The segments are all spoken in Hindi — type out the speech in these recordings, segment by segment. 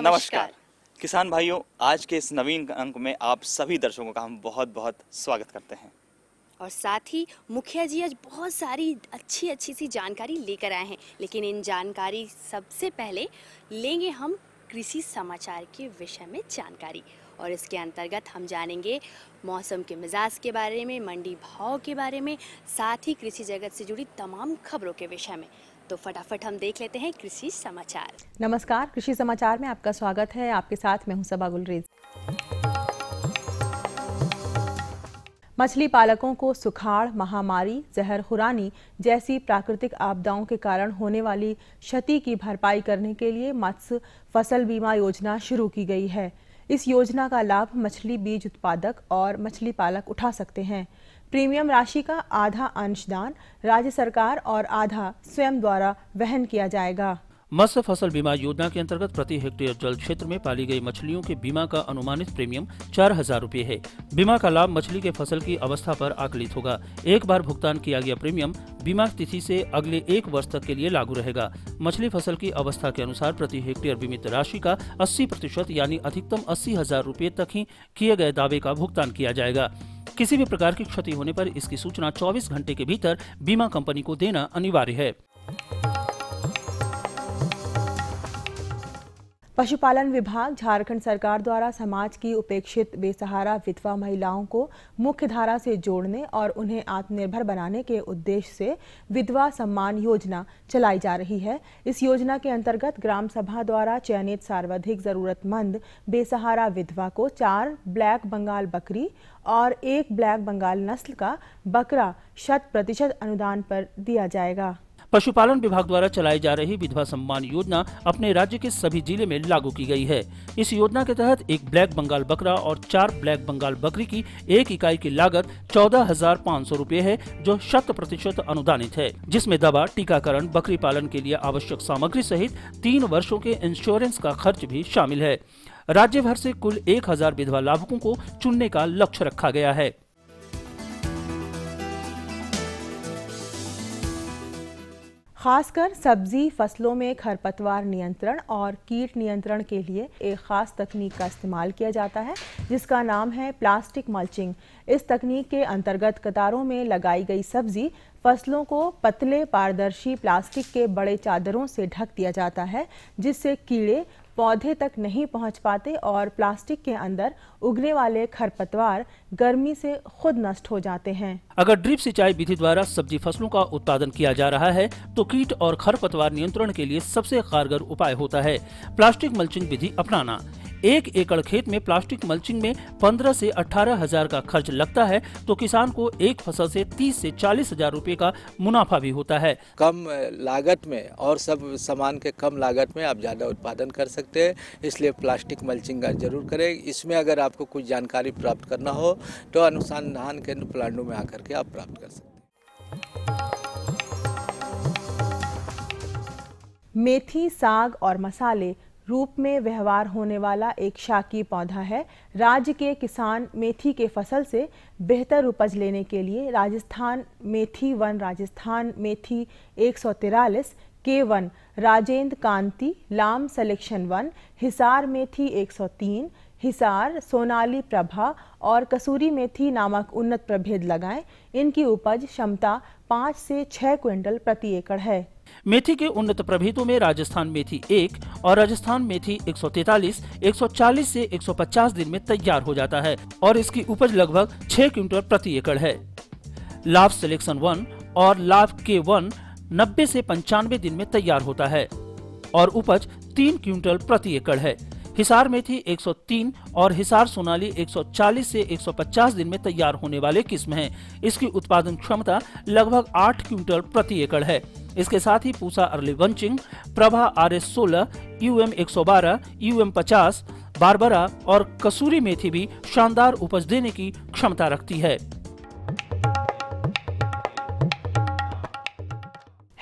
नमस्कार किसान भाइयों, आज के इस नवीन अंक में आप सभी दर्शकों का हम बहुत बहुत स्वागत करते हैं। और साथ ही मुखिया जी आज बहुत सारी अच्छी सी जानकारी लेकर आए हैं, लेकिन इन जानकारी सबसे पहले लेंगे हम कृषि समाचार के विषय में जानकारी। और इसके अंतर्गत हम जानेंगे मौसम के मिजाज के बारे में, मंडी भाव के बारे में, साथ ही कृषि जगत से जुड़ी तमाम खबरों के विषय में। तो फटाफट हम देख लेते हैं कृषि समाचार। नमस्कार, कृषि समाचार में आपका स्वागत है। आपके साथ मैं हूं सबा गुलरेज। मछली पालकों को सुखाड़, महामारी, जहरखुरानी जैसी प्राकृतिक आपदाओं के कारण होने वाली क्षति की भरपाई करने के लिए मत्स्य फसल बीमा योजना शुरू की गई है। इस योजना का लाभ मछली बीज उत्पादक और मछली पालक उठा सकते हैं। प्रीमियम राशि का आधा अंशदान राज्य सरकार और आधा स्वयं द्वारा वहन किया जाएगा। मत्स्य फसल बीमा योजना के अंतर्गत प्रति हेक्टेयर जल क्षेत्र में पाली गई मछलियों के बीमा का अनुमानित प्रीमियम 4000 रुपये है। बीमा का लाभ मछली के फसल की अवस्था पर आकलित होगा। एक बार भुगतान किया गया प्रीमियम बीमा तिथि से अगले 1 वर्ष तक के लिए लागू रहेगा। मछली फसल की अवस्था के अनुसार प्रति हेक्टेयर बीमित राशि का 80% यानी अधिकतम 80,000 रुपये तक ही किए गए दावे का भुगतान किया जाएगा। किसी भी प्रकार की क्षति होने पर इसकी सूचना 24 घंटे के भीतर बीमा कंपनी को देना अनिवार्य है। पशुपालन विभाग झारखंड सरकार द्वारा समाज की उपेक्षित बेसहारा विधवा महिलाओं को मुख्य धारा से जोड़ने और उन्हें आत्मनिर्भर बनाने के उद्देश्य से विधवा सम्मान योजना चलाई जा रही है। इस योजना के अंतर्गत ग्राम सभा द्वारा चयनित सर्वाधिक जरूरतमंद बेसहारा विधवा को 4 ब्लैक बंगाल बकरी और 1 ब्लैक बंगाल नस्ल का बकरा 100% अनुदान पर दिया जाएगा। पशुपालन विभाग द्वारा चलाई जा रही विधवा सम्मान योजना अपने राज्य के सभी जिले में लागू की गई है। इस योजना के तहत 1 ब्लैक बंगाल बकरा और 4 ब्लैक बंगाल बकरी की एक इकाई की लागत 14,500 रुपये है, जो 100% अनुदानित है, जिसमें दवा, टीकाकरण, बकरी पालन के लिए आवश्यक सामग्री सहित 3 वर्षों के इंश्योरेंस का खर्च भी शामिल है। राज्य भर से कुल 1000 विधवा लाभुकों को चुनने का लक्ष्य रखा गया है। खासकर सब्जी फसलों में खरपतवार नियंत्रण और कीट नियंत्रण के लिए एक खास तकनीक का इस्तेमाल किया जाता है, जिसका नाम है प्लास्टिक मल्चिंग। इस तकनीक के अंतर्गत कतारों में लगाई गई सब्जी फसलों को पतले पारदर्शी प्लास्टिक के बड़े चादरों से ढक दिया जाता है, जिससे कीड़े पौधे तक नहीं पहुंच पाते और प्लास्टिक के अंदर उगने वाले खरपतवार गर्मी से खुद नष्ट हो जाते हैं। अगर ड्रिप सिंचाई विधि द्वारा सब्जी फसलों का उत्पादन किया जा रहा है तो कीट और खरपतवार नियंत्रण के लिए सबसे कारगर उपाय होता है प्लास्टिक मल्चिंग विधि अपनाना। 1 एकड़ खेत में प्लास्टिक मल्चिंग में 15 से 18,000 का खर्च लगता है, तो किसान को एक फसल से 30 से 40,000 रुपए का मुनाफा भी होता है। कम लागत में और सब सामान के कम लागत में आप ज़्यादा उत्पादन कर सकते हैं, इसलिए प्लास्टिक मल्चिंग का जरूर करें। इसमें अगर आपको कुछ जानकारी प्राप्त करना हो तो अनुसंधान केंद्र प्लांटों में आकर के आप प्राप्त कर सकते हैं। मेथी, साग और मसाले रूप में व्यवहार होने वाला एक शाकी पौधा है। राज्य के किसान मेथी के फसल से बेहतर उपज लेने के लिए राजस्थान मेथी 1, राजस्थान मेथी 143, K1, राजेंद्र कांति, लाम सिलेक्शन 1, हिसार मेथी 103, हिसार, सोनाली प्रभा और कसूरी मेथी नामक उन्नत प्रभेद लगाएं। इनकी उपज क्षमता 5 से 6 क्विंटल प्रति एकड़ है। मेथी के उन्नत प्रभेदों में राजस्थान मेथी 1 और राजस्थान मेथी 143 140 से 150 दिन में तैयार हो जाता है और इसकी उपज लगभग 6 क्विंटल प्रति एकड़ है। लाभ सिलेक्शन 1 और लाभ K1 90 से 95 दिन में तैयार होता है और उपज 3 क्विंटल प्रति एकड़ है। हिसार मेथी 103 और हिसार सोनाली 140 से 150 दिन में तैयार होने वाले किस्म हैं। इसकी उत्पादन क्षमता लगभग 8 क्विंटल प्रति एकड़ है। इसके साथ ही Pusa early bunching, Prabha RS16, UM 112, UM 50, Barbara और कसूरी मेथी भी शानदार उपज देने की क्षमता रखती है।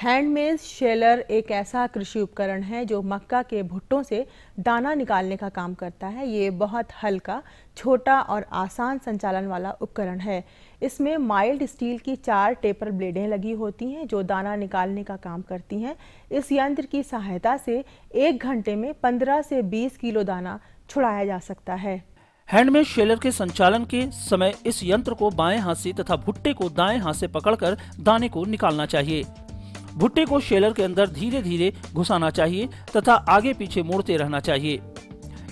हैंडमेड शेलर एक ऐसा कृषि उपकरण है जो मक्का के भुट्टों से दाना निकालने का काम करता है। ये बहुत हल्का, छोटा और आसान संचालन वाला उपकरण है। इसमें माइल्ड स्टील की 4 टेपर ब्लेडें लगी होती हैं जो दाना निकालने का काम करती हैं। इस यंत्र की सहायता से 1 घंटे में 15 से 20 किलो दाना छुड़ाया जा सकता है। हैंडमेड शेलर के संचालन के समय इस यंत्र को बाएं हाथ से तथा भुट्टे को दाएं हाथ से पकड़कर दाने को निकालना चाहिए। भुट्टे को शेलर के अंदर धीरे धीरे घुसाना चाहिए तथा आगे पीछे मोड़ते रहना चाहिए।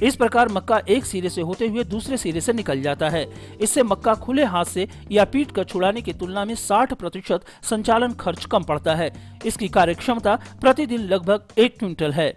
इस प्रकार मक्का एक सिरे से होते हुए दूसरे सिरे से निकल जाता है। इससे मक्का खुले हाथ से या पीट कर छुड़ाने की तुलना में 60% संचालन खर्च कम पड़ता है। इसकी कार्यक्षमता प्रतिदिन लगभग 1 क्विंटल है।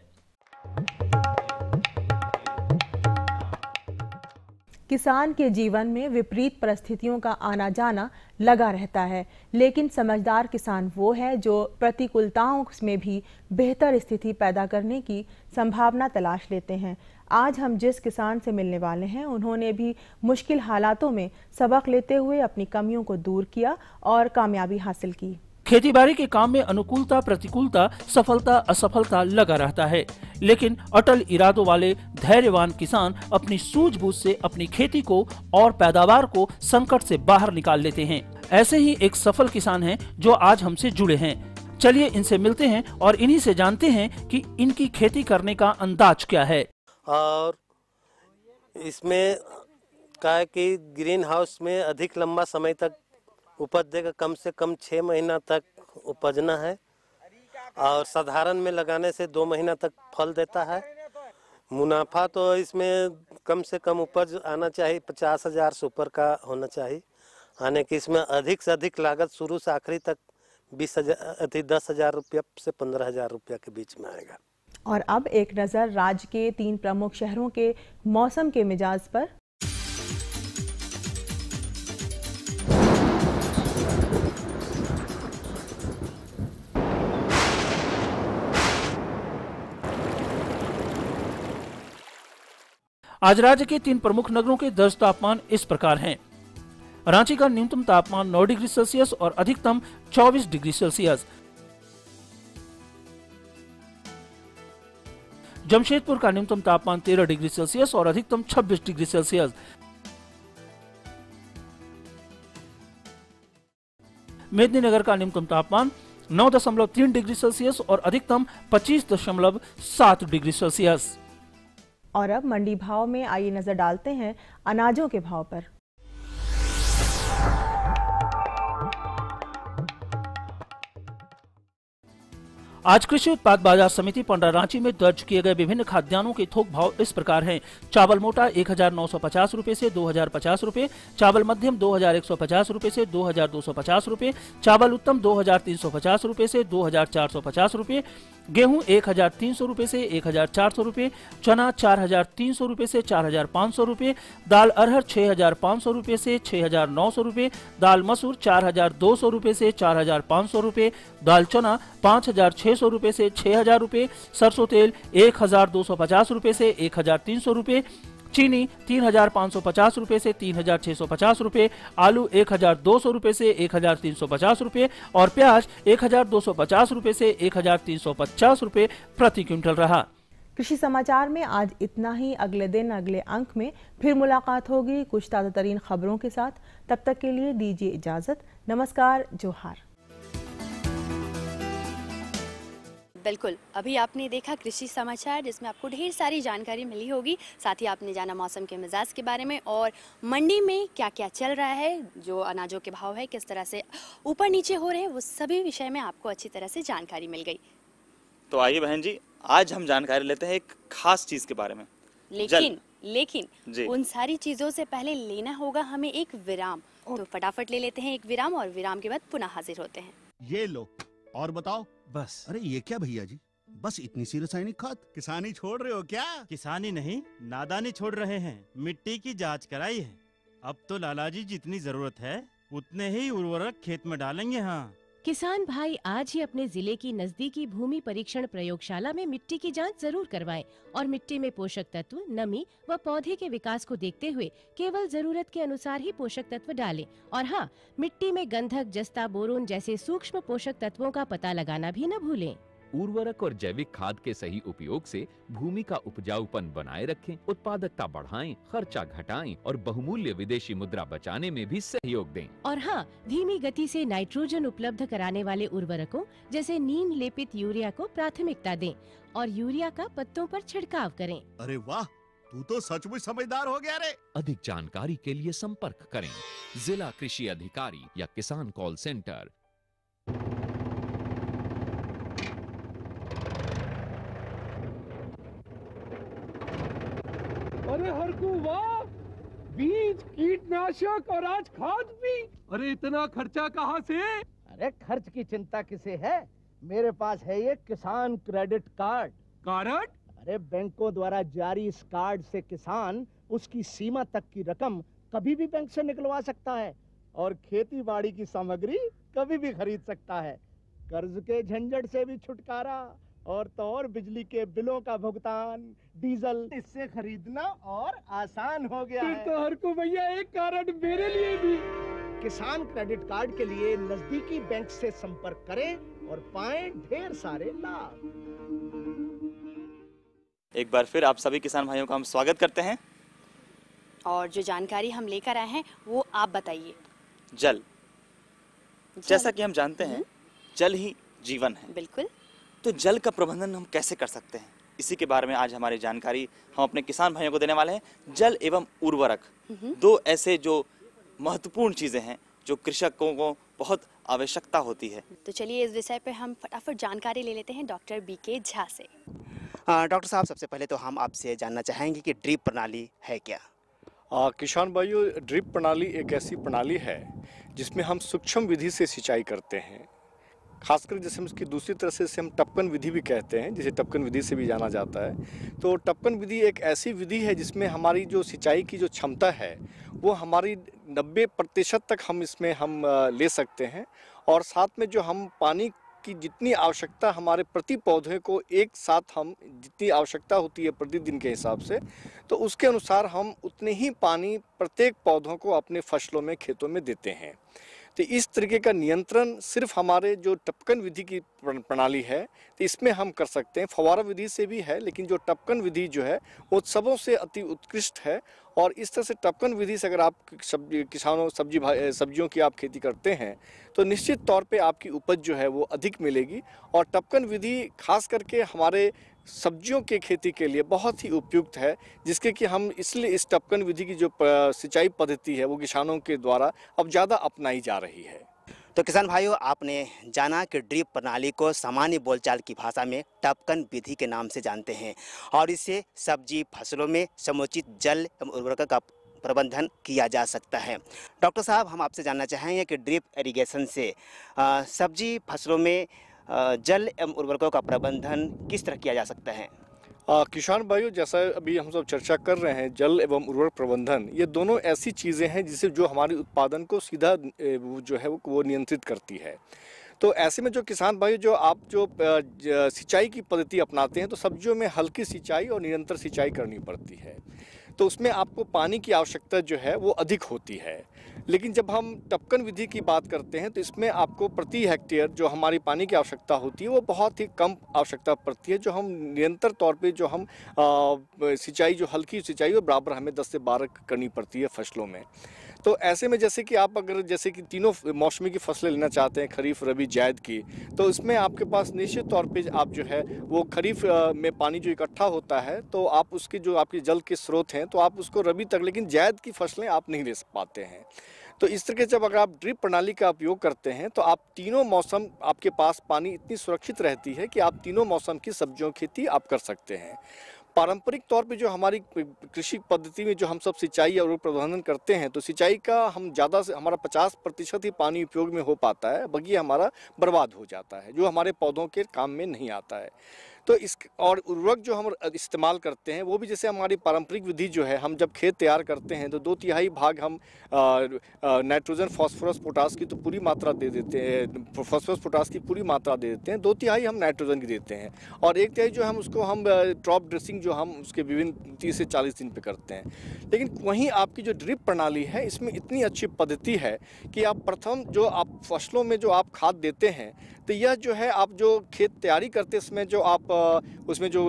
किसान के जीवन में विपरीत परिस्थितियों का आना जाना लगा रहता है, लेकिन समझदार किसान वो है जो प्रतिकूलताओं में भी बेहतर स्थिति पैदा करने की संभावना तलाश लेते हैं। आज हम जिस किसान से मिलने वाले हैं, उन्होंने भी मुश्किल हालातों में सबक लेते हुए अपनी कमियों को दूर किया और कामयाबी हासिल की। खेतीबाड़ी के काम में अनुकूलता, प्रतिकूलता, सफलता, असफलता लगा रहता है, लेकिन अटल इरादों वाले धैर्यवान किसान अपनी सूझबूझ से अपनी खेती को और पैदावार को संकट से बाहर निकाल लेते हैं। ऐसे ही एक सफल किसान हैं जो आज हमसे जुड़े हैं। चलिए इनसे मिलते हैं और इन्हीं से जानते हैं कि इनकी खेती करने का अंदाज क्या है। और इसमें क्या है कि ग्रीन हाउस में अधिक लंबा समय तक उपज देगा, कम से कम 6 महीना तक उपजना है और साधारण में लगाने से 2 महीना तक फल देता है। मुनाफा तो इसमें कम से कम उपज आना चाहिए 50,000 से ऊपर का होना चाहिए। आने की इसमें अधिक से अधिक लागत शुरू से आखिरी तक 10,000 रुपया से 15,000 रुपया के बीच में आएगा। और अब एक नज़र राज्य के 3 प्रमुख शहरों के मौसम के मिजाज पर। आज राज्य के 3 प्रमुख नगरों के दर्ज तापमान इस प्रकार हैं। रांची का न्यूनतम तापमान 9 डिग्री सेल्सियस और अधिकतम 24 डिग्री सेल्सियस। जमशेदपुर का न्यूनतम तापमान 13 डिग्री सेल्सियस और अधिकतम 26 डिग्री सेल्सियस। मेदिनीनगर का न्यूनतम तापमान 9.3 डिग्री सेल्सियस और अधिकतम 25.7 डिग्री सेल्सियस। और अब मंडी भाव में आइए नजर डालते हैं अनाजों के भाव पर। आज कृषि उत्पाद बाजार समिति पंडरा रांची में दर्ज किए गए विभिन्न खाद्यान्नों के थोक भाव इस प्रकार हैं। चावल मोटा 1,950 रुपए से 2,050 रुपए, चावल मध्यम 2,150 रुपए से 2,250 रुपए, चावल उत्तम 2,350 रुपए से 2,450 रुपए, गेहूं 1,300 रुपए से 1,400 रुपए, चना 4,300 रुपए से 4,500 रुपए, दाल अरहर 6,500 रुपए से 6,900 रुपए, दाल मसूर 4,200 रुपए से 4,500 रुपए, दाल चना 5,600 रुपए से 6,000 रुपए, सरसों तेल 1,250 रुपए से 1,300 रुपए, चीनी 3,550 रुपए से 3,650 रुपए, आलू 1,200 रुपए से 1,350 रुपए और प्याज 1,250 रुपए से 1,350 रुपए प्रति क्विंटल रहा। कृषि समाचार में आज इतना ही। अगले दिन अगले अंक में फिर मुलाकात होगी कुछ ताज़ा तरीन खबरों के साथ। तब तक के लिए दीजिए इजाजत। नमस्कार, जोहार। बिल्कुल, अभी आपने देखा कृषि समाचार जिसमें आपको ढेर सारी जानकारी मिली होगी। साथ ही आपने जाना मौसम के मिजाज के बारे में और मंडी में क्या क्या चल रहा है, जो अनाजों के भाव है किस तरह से ऊपर नीचे हो रहे हैं, वो सभी विषय में आपको अच्छी तरह से जानकारी मिल गई। तो आइए बहन जी, आज हम जानकारी लेते हैं एक खास चीज के बारे में। लेकिन उन सारी चीजों से पहले लेना होगा हमें एक विराम। तो फटाफट ले लेते हैं एक विराम और विराम के बाद पुनः हाजिर होते हैं। ये लो और बताओ। बस। अरे ये क्या भैया जी, बस इतनी सी रासायनिक खाद? किसानी छोड़ रहे हो क्या? किसानी नहीं, नादानी छोड़ रहे हैं। मिट्टी की जांच कराई है। अब तो लाला जी जितनी जरूरत है उतने ही उर्वरक खेत में डालेंगे। हाँ, किसान भाई आज ही अपने जिले की नजदीकी भूमि परीक्षण प्रयोगशाला में मिट्टी की जांच जरूर करवाएं और मिट्टी में पोषक तत्व, नमी व पौधे के विकास को देखते हुए केवल जरूरत के अनुसार ही पोषक तत्व डालें। और हाँ, मिट्टी में गंधक, जस्ता, बोरोन जैसे सूक्ष्म पोषक तत्वों का पता लगाना भी न भूलें। उर्वरक और जैविक खाद के सही उपयोग से भूमि का उपजाऊपन बनाए रखें, उत्पादकता बढ़ाएं, खर्चा घटाएं और बहुमूल्य विदेशी मुद्रा बचाने में भी सहयोग दें। और हाँ, धीमी गति से नाइट्रोजन उपलब्ध कराने वाले उर्वरकों जैसे नीम लेपित यूरिया को प्राथमिकता दें और यूरिया का पत्तों पर छिड़काव करें। अरे वाह, तू तो सचमुच समझदार हो गया रे। अधिक जानकारी के लिए संपर्क करें जिला कृषि अधिकारी या किसान कॉल सेंटर। अरे हरकू वाह, बीज, कीटनाशक और आज खाद भी। अरे इतना खर्चा कहाँ से? अरे खर्च की चिंता किसे है, मेरे पास है ये किसान क्रेडिट कार्ड। कार्ड? अरे बैंकों द्वारा जारी इस कार्ड से किसान उसकी सीमा तक की रकम कभी भी बैंक से निकलवा सकता है और खेती बाड़ी की सामग्री कभी भी खरीद सकता है। कर्ज के झंझट से भी छुटकारा और तो और बिजली के बिलों का भुगतान, डीजल इससे खरीदना और आसान हो गया है। तो हर को भैया एक कार्ड मेरे लिए भी। किसान क्रेडिट कार्ड के लिए नजदीकी बैंक से संपर्क करें और पाएं ढेर सारे लाभ। एक बार फिर आप सभी किसान भाइयों का हम स्वागत करते हैं। और जो जानकारी हम लेकर आए हैं वो आप बताइए। जल, जैसा कि हम जानते हैं, जल ही जीवन है। बिल्कुल। तो जल का प्रबंधन हम कैसे कर सकते हैं, इसी के बारे में आज हमारी जानकारी हम अपने किसान भाइयों को देने वाले हैं। जल एवं उर्वरक दो ऐसे जो महत्वपूर्ण चीजें हैं जो कृषकों को बहुत आवश्यकता होती है। तो चलिए इस विषय पे हम फटाफट जानकारी ले लेते हैं डॉक्टर बीके झा से। डॉक्टर साहब, सबसे पहले तो हम आपसे जानना चाहेंगे कि ड्रिप प्रणाली है क्या? किसान भाइयों, ड्रिप प्रणाली एक ऐसी प्रणाली है जिसमें हम सूक्ष्म विधि से सिंचाई करते हैं। खासकर जैसे हम इसकी दूसरी तरह से हम टपकन विधि भी कहते हैं, जिसे टपकन विधि से भी जाना जाता है। तो टपकन विधि एक ऐसी विधि है जिसमें हमारी जो सिंचाई की जो क्षमता है वो हमारी 90% तक हम इसमें हम ले सकते हैं। और साथ में जो हम पानी की जितनी आवश्यकता हमारे प्रति पौधे को एक साथ हम जितनी आवश्यकता होती है प्रतिदिन के हिसाब से, तो उसके अनुसार हम उतने ही पानी प्रत्येक पौधों को अपने फसलों में, खेतों में देते हैं। तो इस तरीके का नियंत्रण सिर्फ हमारे जो टपकन विधि की प्रणाली है तो इसमें हम कर सकते हैं। फव्वारा विधि से भी है, लेकिन जो टपकन विधि जो है वो सबों से अति उत्कृष्ट है। और इस तरह से टपकन विधि से अगर आप सब्जियों की आप खेती करते हैं तो निश्चित तौर पे आपकी उपज जो है वो अधिक मिलेगी। और टपकन विधि खास करके हमारे सब्जियों के खेती के लिए बहुत ही उपयुक्त है, जिसके कि हम इसलिए इस टपकन विधि की जो सिंचाई पद्धति है वो किसानों के द्वारा अब ज़्यादा अपनाई जा रही है। तो किसान भाइयों, आपने जाना कि ड्रिप प्रणाली को सामान्य बोलचाल की भाषा में टपकन विधि के नाम से जानते हैं और इससे सब्जी फसलों में समुचित जल एवं उर्वरक का प्रबंधन किया जा सकता है। डॉक्टर साहब, हम आपसे जानना चाहेंगे कि ड्रिप इरिगेशन से सब्जी फसलों में जल एवं उर्वरकों का प्रबंधन किस तरह किया जा सकता है? किसान भाइयों, जैसा अभी हम सब चर्चा कर रहे हैं, जल एवं उर्वरक प्रबंधन, ये दोनों ऐसी चीज़ें हैं जिसे जो हमारे उत्पादन को सीधा जो है वो नियंत्रित करती है। तो ऐसे में जो किसान भाई जो आप जो सिंचाई की पद्धति अपनाते हैं तो सब्जियों में हल्की सिंचाई और निरंतर सिंचाई करनी पड़ती है, तो उसमें आपको पानी की आवश्यकता जो है वो अधिक होती है। लेकिन जब हम टपकन विधि की बात करते हैं तो इसमें आपको प्रति हेक्टेयर जो हमारी पानी की आवश्यकता होती है वो बहुत ही कम आवश्यकता पड़ती है, जो हम निरंतर तौर पे जो हम सिंचाई जो हल्की सिंचाई वो बराबर हमें 10 से 12 करनी पड़ती है फसलों में। तो ऐसे में जैसे कि आप अगर जैसे कि तीनों मौसमी की फसलें लेना चाहते हैं, खरीफ, रबी, जायद की, तो इसमें आपके पास निश्चित तौर पे आप जो है वो खरीफ में पानी जो इकट्ठा होता है तो आप उसके जो आपके जल के स्रोत हैं तो आप उसको रबी तक, लेकिन जायद की फसलें आप नहीं ले पाते हैं। तो इस तरह के जब अगर आप ड्रिप प्रणाली का उपयोग करते हैं तो आप तीनों मौसम आपके पास पानी इतनी सुरक्षित रहती है कि आप तीनों मौसम की सब्जियों की खेती आप कर सकते हैं। पारंपरिक तौर पे जो हमारी कृषि पद्धति में जो हम सब सिंचाई और प्रबंधन करते हैं तो सिंचाई का हम ज़्यादा से हमारा 50% ही पानी उपयोग में हो पाता है, बाकी हमारा बर्बाद हो जाता है, जो हमारे पौधों के काम में नहीं आता है। तो इस और उर्वरक जो हम इस्तेमाल करते हैं वो भी जैसे हमारी पारंपरिक विधि जो है, हम जब खेत तैयार करते हैं तो 2/3 भाग हम नाइट्रोजन, फास्फोरस, पोटास की तो पूरी मात्रा दे देते हैं, फास्फोरस पोटास की पूरी मात्रा दे देते हैं, 2/3 हम नाइट्रोजन की देते हैं और 1/3 जो हम उसको हम ड्रॉप ड्रेसिंग जो हम उसके विभिन्न 30 से 40 दिन पे करते हैं। लेकिन वहीं आपकी जो ड्रिप प्रणाली है इसमें इतनी अच्छी पद्धति है कि आप प्रथम जो आप फसलों में जो आप खाद देते हैं तो यह जो है आप जो खेत तैयारी करते हैं इसमें जो आप उसमें जो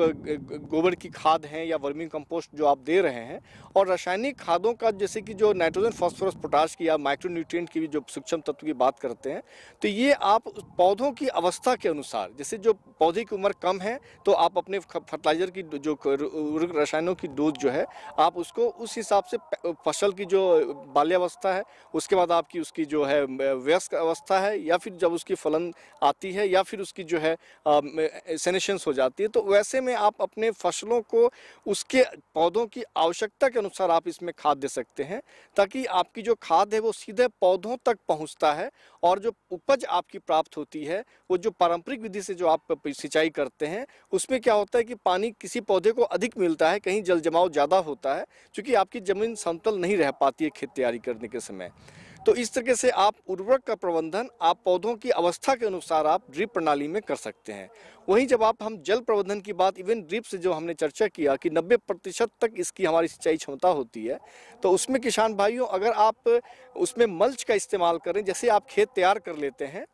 गोबर की खाद है या वर्मी कंपोस्ट जो आप दे रहे हैं और रासायनिक खादों का जैसे कि जो नाइट्रोजन, फास्फोरस, पोटाश की या माइक्रोन्यूट्रिएंट की भी जो सूक्ष्म तत्व की बात करते हैं तो ये आप पौधों की अवस्था के अनुसार, जैसे जो पौधे की उम्र कम है तो आप अपने फर्टिलाइजर की जो रसायनों की डोज जो है आप उसको उस हिसाब से फसल की जो बाल्यावस्था है उसके बाद आपकी उसकी जो है वयस्क अवस्था है या फिर जब उसकी फलन आती है या फिर उसकी जो है सेनेशंस हो जाती है तो वैसे में आप अपने फसलों को उसके पौधों की आवश्यकता के अनुसार आप इसमें खाद दे सकते हैं ताकि आपकी जो खाद है वो सीधे पौधों तक पहुंचता है और जो उपज आपकी प्राप्त होती है वो जो पारंपरिक विधि से जो आप सिंचाई करते हैं उसमें क्या होता है कि पानी किसी पौधे को अधिक मिलता है, कहीं जल जमाव ज़्यादा होता है क्योंकि आपकी ज़मीन समतल नहीं रह पाती है खेत तैयारी करने के समय। तो इस तरीके से आप उर्वरक का प्रबंधन आप पौधों की अवस्था के अनुसार आप ड्रिप प्रणाली में कर सकते हैं। वहीं जब हम जल प्रबंधन की बात इवन ड्रिप से जो हमने चर्चा किया कि 90% तक इसकी हमारी सिंचाई क्षमता होती है तो उसमें किसान भाइयों अगर आप उसमें मल्च का इस्तेमाल करें, जैसे आप खेत तैयार कर लेते हैं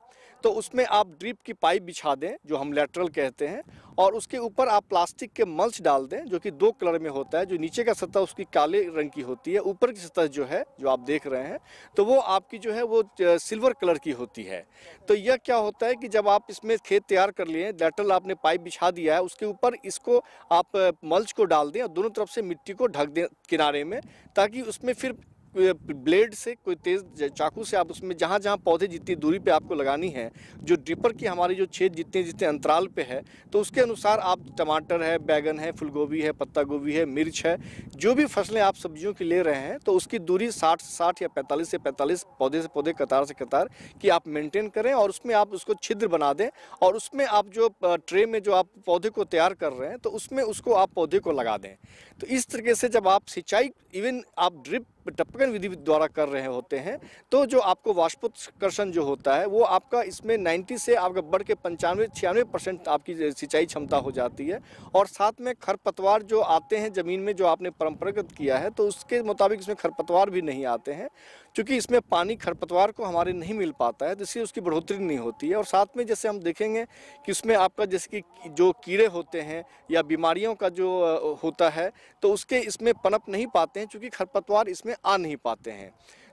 तो उसमें आप ड्रिप की पाइप बिछा दें जो हम लैटरल कहते हैं और उसके ऊपर आप प्लास्टिक के मल्च डाल दें जो कि 2 कलर में होता है, जो नीचे का सतह उसकी काले रंग की होती है, ऊपर की सतह जो है जो आप देख रहे हैं तो वो आपकी जो है वो सिल्वर कलर की होती है। तो यह क्या होता है कि जब आप इसमें खेत तैयार कर लिए, लैटरल आपने पाइप बिछा दिया है, उसके ऊपर इसको आप मल्च को डाल दें और दोनों तरफ से मिट्टी को ढक दें किनारे में ताकि उसमें फिर ब्लेड से कोई तेज चाकू से आप उसमें जहाँ जहाँ पौधे जितनी दूरी पे आपको लगानी है, जो ड्रिपर की हमारी जो छेद जितने जितने अंतराल पे है तो उसके अनुसार आप टमाटर है, बैगन है, फूलगोभी है, पत्ता गोभी है, मिर्च है, जो भी फसलें आप सब्जियों की ले रहे हैं तो उसकी दूरी 60 या 45 से 45 पौधे से पौधे, कतार से कतार की आप मेंटेन करें और उसमें आप उसको छिद्र बना दें और उसमें आप जो ट्रे में जो आप पौधे को तैयार कर रहे हैं तो उसमें उसको आप पौधे को लगा दें। तो इस तरीके से जब आप सिंचाई इवन आप ड्रिप टपकन विधि द्वारा कर रहे होते हैं तो जो आपको वाष्पोत्कर्षण जो होता है वो आपका इसमें 90 से आपका बढ़ के 95-96% आपकी सिंचाई क्षमता हो जाती है और साथ में खरपतवार जो आते हैं ज़मीन में जो आपने परंपरागत किया है तो उसके मुताबिक इसमें खरपतवार भी नहीं आते हैं क्योंकि इसमें पानी खरपतवार को हमारे नहीं मिल पाता है तो इसलिए उसकी बढ़ोतरी नहीं होती है। और साथ में जैसे हम देखेंगे कि उसमें आपका जैसे कि जो कीड़े होते हैं या बीमारियों का जो होता है तो उसके इसमें पनप नहीं पाते हैं क्योंकि खरपतवार इसमें आ नहीं पाते हैं।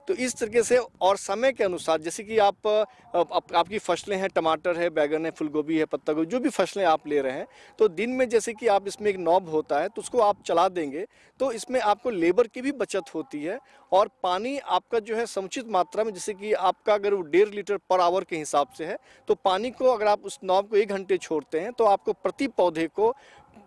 तो इस तरीके से और समय के अनुसार जैसे कि आपकी फसलें हैं, टमाटर है, बैगन है, फूलगोभी है, पत्ता गोभी, जो भी फसलें आप ले रहे हैं तो दिन में जैसे कि आप इसमें एक नॉब होता है तो उसको आप चला देंगे तो इसमें आपको लेबर की भी बचत होती है और पानी आपका जो है समुचित मात्रा में, जैसे कि आपका अगर वो 1.5 लीटर पर आवर के हिसाब से है तो पानी को अगर आप उस नॉब को 1 घंटे छोड़ते हैं तो आपको प्रति पौधे को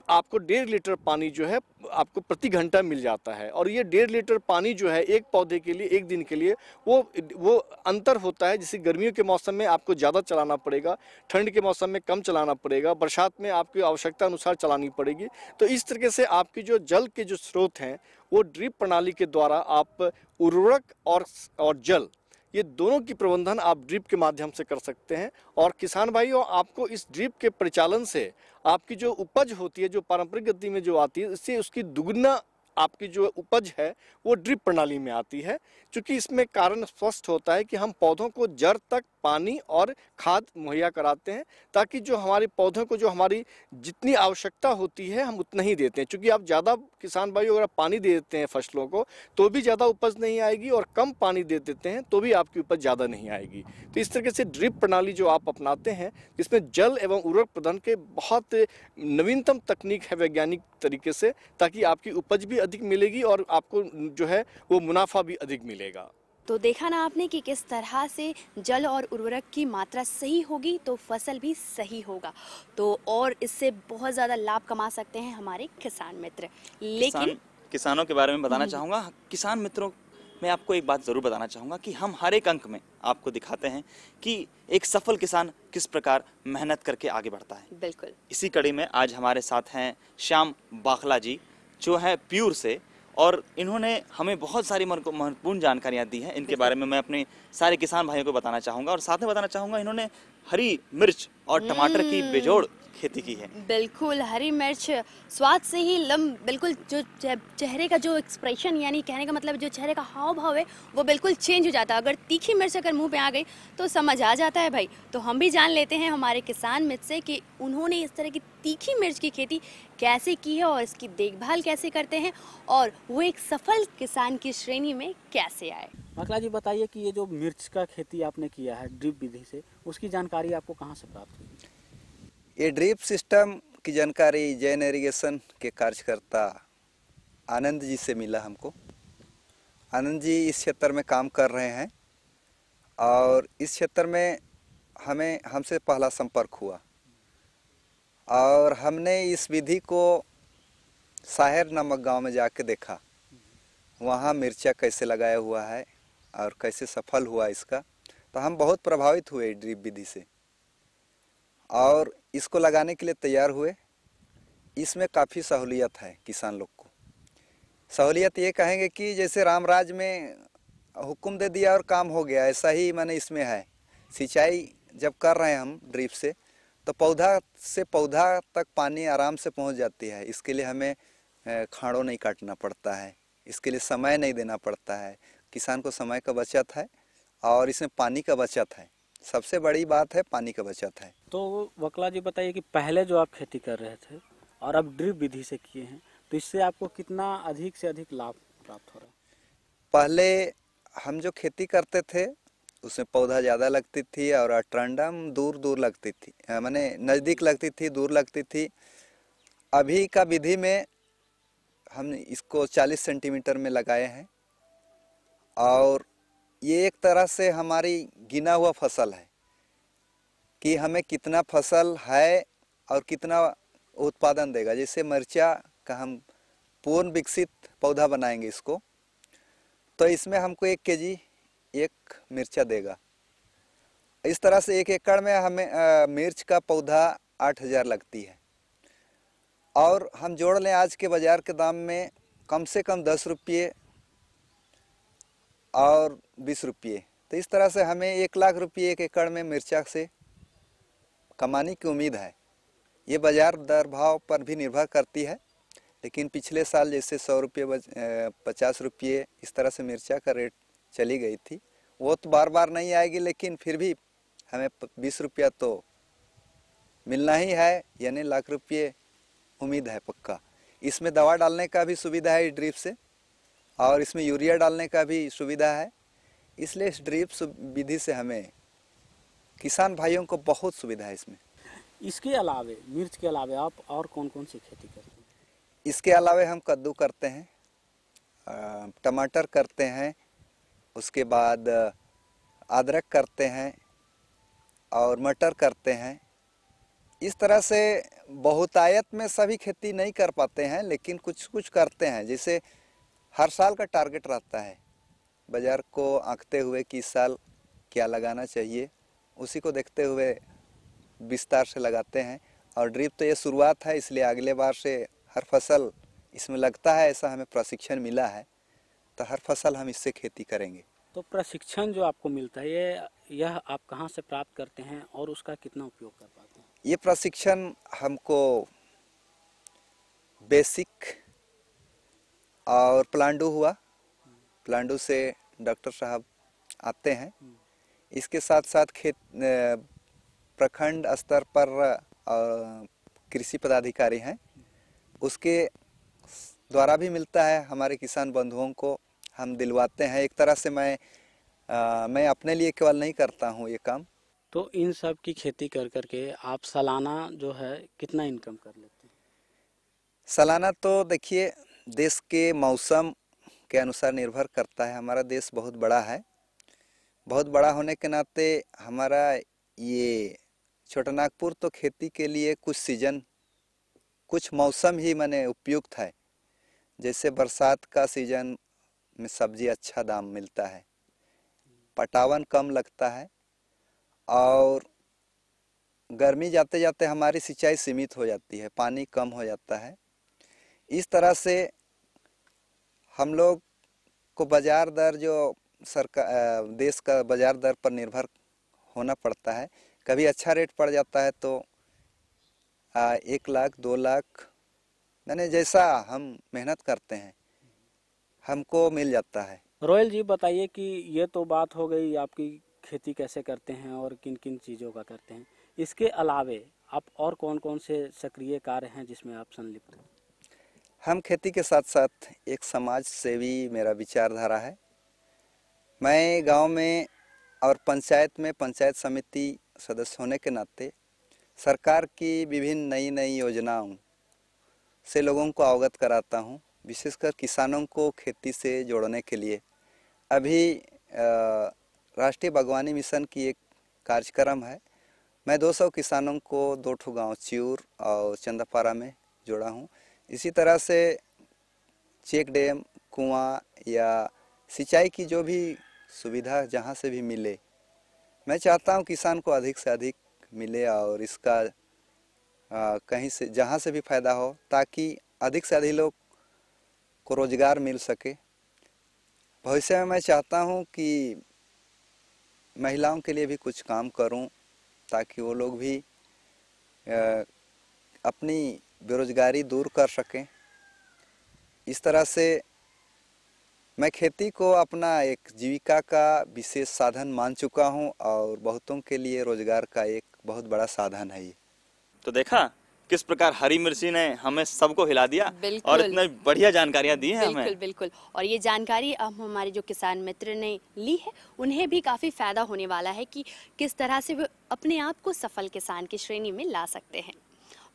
आपको 1.5 लीटर पानी जो है आपको प्रति घंटा मिल जाता है। और ये 1.5 लीटर पानी जो है एक पौधे के लिए एक दिन के लिए वो अंतर होता है। जैसे गर्मियों के मौसम में आपको ज़्यादा चलाना पड़ेगा, ठंड के मौसम में कम चलाना पड़ेगा, बरसात में आपकी आवश्यकता अनुसार चलानी पड़ेगी। तो इस तरीके से आपकी जो जल के जो स्रोत हैं वो ड्रिप प्रणाली के द्वारा आप उर्वरक और जल ये दोनों की प्रबंधन आप ड्रिप के माध्यम से कर सकते हैं। और किसान भाइयों आपको इस ड्रिप के परिचालन से आपकी जो उपज होती है जो पारंपरिक गति में जो आती है इससे उसकी दुगना आपकी जो उपज है वो ड्रिप प्रणाली में आती है, क्योंकि इसमें कारण स्पष्ट होता है कि हम पौधों को जड़ तक पानी और खाद मुहैया कराते हैं ताकि जो हमारे पौधों को जो हमारी जितनी आवश्यकता होती है हम उतना ही देते हैं। क्योंकि आप ज़्यादा किसान भाई अगर पानी दे देते हैं फसलों को तो भी ज़्यादा उपज नहीं आएगी और कम पानी दे देते हैं तो भी आपकी उपज ज़्यादा नहीं आएगी। तो इस तरीके से ड्रिप प्रणाली जो आप अपनाते हैं इसमें जल एवं उर्वरक प्रदान के बहुत नवीनतम तकनीक है वैज्ञानिक तरीके से, ताकि आपकी उपज भी अधिक मिलेगी और आपको जो है वो मुनाफा भी अधिक मिलेगा। तो देखा ना आपने कि किस तरह से जल और उर्वरक की मात्रा सही होगी तो फसल भी सही होगा, तो और इससे बहुत ज़्यादा लाभ कमा सकते हैं हमारे किसान मित्र। लेकिन किसानों के बारे में बताना चाहूँगा, किसान मित्रों मैं आपको एक बात ज़रूर बताना चाहूँगा कि हम हर एक अंक में आपको दिखाते हैं कि एक सफल किसान किस प्रकार मेहनत करके आगे बढ़ता है। बिल्कुल। इसी कड़ी में आज हमारे साथ हैं श्याम बाखला जी, जो है प्यूर से, और इन्होंने हमें बहुत सारी महत्वपूर्ण जानकारियाँ दी हैं। इनके बारे में मैं अपने सारे किसान भाइयों को बताना चाहूँगा, और साथ में बताना चाहूँगा इन्होंने हरी मिर्च और टमाटर की बेजोड़ खेती की है। बिल्कुल, हरी मिर्च स्वाद से ही बिल्कुल जो चेहरे का जो एक्सप्रेशन, यानी कहने का मतलब जो चेहरे का हाव भाव है वो बिल्कुल चेंज हो जाता है। अगर तीखी मिर्च अगर मुंह पे आ गई तो समझ आ जाता है भाई। तो हम भी जान लेते हैं हमारे किसान मित्र से कि उन्होंने इस तरह की तीखी मिर्च की खेती कैसे की है और इसकी देखभाल कैसे करते हैं, और वो एक सफल किसान की श्रेणी में कैसे आए। बाखला जी, बताइए कि ये जो मिर्च का खेती आपने किया है ड्रिप विधि से, उसकी जानकारी आपको कहाँ से प्राप्त हुई? ये ड्रिप सिस्टम की जानकारी जैन इरिगेशन के कार्यकर्ता आनंद जी से मिला हमको। आनंद जी इस क्षेत्र में काम कर रहे हैं और इस क्षेत्र में हमसे पहला संपर्क हुआ और हमने इस विधि को साहेर नामक गांव में जाके देखा। वहाँ मिर्चा कैसे लगाया हुआ है और कैसे सफल हुआ इसका, तो हम बहुत प्रभावित हुए ड्रिप विधि से और इसको लगाने के लिए तैयार हुए। इसमें काफ़ी सहूलियत है किसान लोग को। सहूलियत ये कहेंगे कि जैसे रामराज में हुक्म दे दिया और काम हो गया, ऐसा ही माने इसमें है। सिंचाई जब कर रहे हैं हम ड्रिप से, तो पौधा से पौधा तक पानी आराम से पहुंच जाती है। इसके लिए हमें खाड़ों नहीं काटना पड़ता है, इसके लिए समय नहीं देना पड़ता है। किसान को समय का बचत है और इसमें पानी का बचत है। सबसे बड़ी बात है पानी का बचत है। तो बाखला जी, बताइए कि पहले जो आप खेती कर रहे थे और अब ड्रिप विधि से किए हैं, तो इससे आपको कितना अधिक से अधिक लाभ प्राप्त हो रहा है? पहले हम जो खेती करते थे उसमें पौधा ज़्यादा लगती थी और अटरंडम दूर दूर लगती थी, माने नज़दीक लगती थी, दूर लगती थी। अभी का विधि में हम इसको 40 सेंटीमीटर में लगाए हैं और ये एक तरह से हमारी गिना हुआ फसल है कि हमें कितना फसल है और कितना उत्पादन देगा। जैसे मिर्चा का हम पूर्ण विकसित पौधा बनाएंगे इसको, तो इसमें हमको 1 केजी एक मिर्चा देगा। इस तरह से 1 एकड़ में हमें मिर्च का पौधा 8000 लगती है और हम जोड़ लें आज के बाज़ार के दाम में कम से कम 10 रुपये और 20 रुपये, तो इस तरह से हमें 1 लाख रुपये 1 एकड़ में मिर्चा से कमाने की उम्मीद है। ये बाज़ार दर भाव पर भी निर्भर करती है, लेकिन पिछले साल जैसे 100 रुपये 50 रुपये इस तरह से मिर्चा का रेट चली गई थी। वो तो बार बार नहीं आएगी, लेकिन फिर भी हमें 20 रुपया तो मिलना ही है, यानी लाख रुपये उम्मीद है पक्का। इसमें दवा डालने का भी सुविधा है ड्रिप से और इसमें यूरिया डालने का भी सुविधा है। इसलिए इस ड्रिप विधि से हमें किसान भाइयों को बहुत सुविधा है इसमें। इसके अलावे, मिर्च के अलावे आप और कौन कौन सी खेती करते हैं? इसके अलावे हम कद्दू करते हैं, टमाटर करते हैं, उसके बाद अदरक करते हैं और मटर करते हैं। इस तरह से बहुतायत में सभी खेती नहीं कर पाते हैं, लेकिन कुछ कुछ करते हैं। जैसे हर साल का टारगेट रहता है बाज़ार को आंकते हुए कि इस साल क्या लगाना चाहिए, उसी को देखते हुए विस्तार से लगाते हैं। और ड्रिप तो ये शुरुआत है, इसलिए अगले बार से हर फसल इसमें लगता है, ऐसा हमें प्रशिक्षण मिला है, तो हर फसल हम इससे खेती करेंगे। तो प्रशिक्षण जो आपको मिलता है यह आप कहाँ से प्राप्त करते हैं और उसका कितना उपयोग कर पाते हैं? ये प्रशिक्षण हमको बेसिक और प्लांडू हुआ, प्लांडू से डॉक्टर साहब आते हैं। इसके साथ साथ प्रखंड स्तर पर कृषि पदाधिकारी हैं, उसके द्वारा भी मिलता है। हमारे किसान बंधुओं को हम दिलवाते हैं। एक तरह से मैं अपने लिए केवल नहीं करता हूँ ये काम। तो इन सब की खेती कर करके आप सालाना जो है कितना इनकम कर लेते हैं? सालाना तो देखिए देश के मौसम के अनुसार निर्भर करता है। हमारा देश बहुत बड़ा है, बहुत बड़ा होने के नाते हमारा ये छोटा नागपुर तो खेती के लिए कुछ सीजन, कुछ मौसम ही माने उपयुक्त है। जैसे बरसात का सीजन में सब्जी अच्छा दाम मिलता है, पटावन कम लगता है और गर्मी जाते जाते हमारी सिंचाई सीमित हो जाती है, पानी कम हो जाता है। इस तरह से हम लोग को बाजार दर जो सरकार देश का बाजार दर पर निर्भर होना पड़ता है। कभी अच्छा रेट पड़ जाता है तो 1 लाख 2 लाख मैंने जैसा हम मेहनत करते हैं हमको मिल जाता है। रोयल जी बताइए कि ये तो बात हो गई आपकी खेती कैसे करते हैं और किन किन चीज़ों का करते हैं, इसके अलावे आप और कौन कौन से सक्रिय कार्य हैं जिसमें आप संलिप्त हैं? हम खेती के साथ साथ एक समाज सेवी मेरा विचारधारा है। मैं गांव में और पंचायत में पंचायत समिति सदस्य होने के नाते सरकार की विभिन्न नई नई योजनाओं से लोगों को अवगत कराता हूं, विशेषकर किसानों को खेती से जोड़ने के लिए। अभी राष्ट्रीय बागवानी मिशन की एक कार्यक्रम है। मैं 200 किसानों को 2 गांव च्यूर और चंदापारा में जोड़ा हूं। इसी तरह से चेक डैम, कुआं या सिंचाई की जो भी सुविधा जहां से भी मिले, मैं चाहता हूं किसान को अधिक से अधिक मिले और इसका कहीं से जहां से भी फायदा हो, ताकि अधिक से अधिक लोग को रोजगार मिल सके। भविष्य में मैं चाहता हूं कि महिलाओं के लिए भी कुछ काम करूं, ताकि वो लोग भी अपनी बेरोजगारी दूर कर सकें। इस तरह से मैं खेती को अपना एक जीविका का विशेष साधन मान चुका हूं और बहुतों के लिए रोजगार का एक बहुत बड़ा साधन है ये। तो देखा किस प्रकार हरी मिर्ची ने हमें सबको हिला दिया और इतनी बढ़िया जानकारियां दी हैं हमें। बिल्कुल बिल्कुल। और ये जानकारी अब हमारे जो किसान मित्र ने ली है उन्हें भी काफ़ी फायदा होने वाला है कि किस तरह से वो अपने आप को सफल किसान की श्रेणी में ला सकते हैं।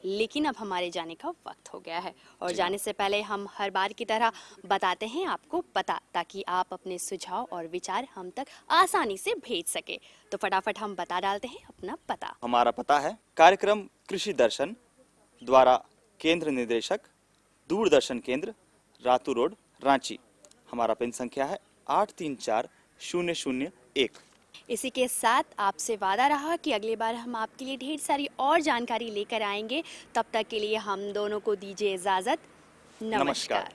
लेकिन अब हमारे जाने का वक्त हो गया है और जाने से पहले हम हर बार की तरह बताते हैं आपको पता, ताकि आप अपने सुझाव और विचार हम तक आसानी से भेज सके। तो फटाफट हम बता डालते हैं अपना पता। हमारा पता है कार्यक्रम कृषि दर्शन द्वारा केंद्र निदेशक, दूरदर्शन केंद्र, रातू रोड, रांची। हमारा पिन संख्या है 834001। इसी के साथ आपसे वादा रहा कि अगली बार हम आपके लिए ढेर सारी और जानकारी लेकर आएंगे। तब तक के लिए हम दोनों को दीजिए इजाजत। नमस्कार।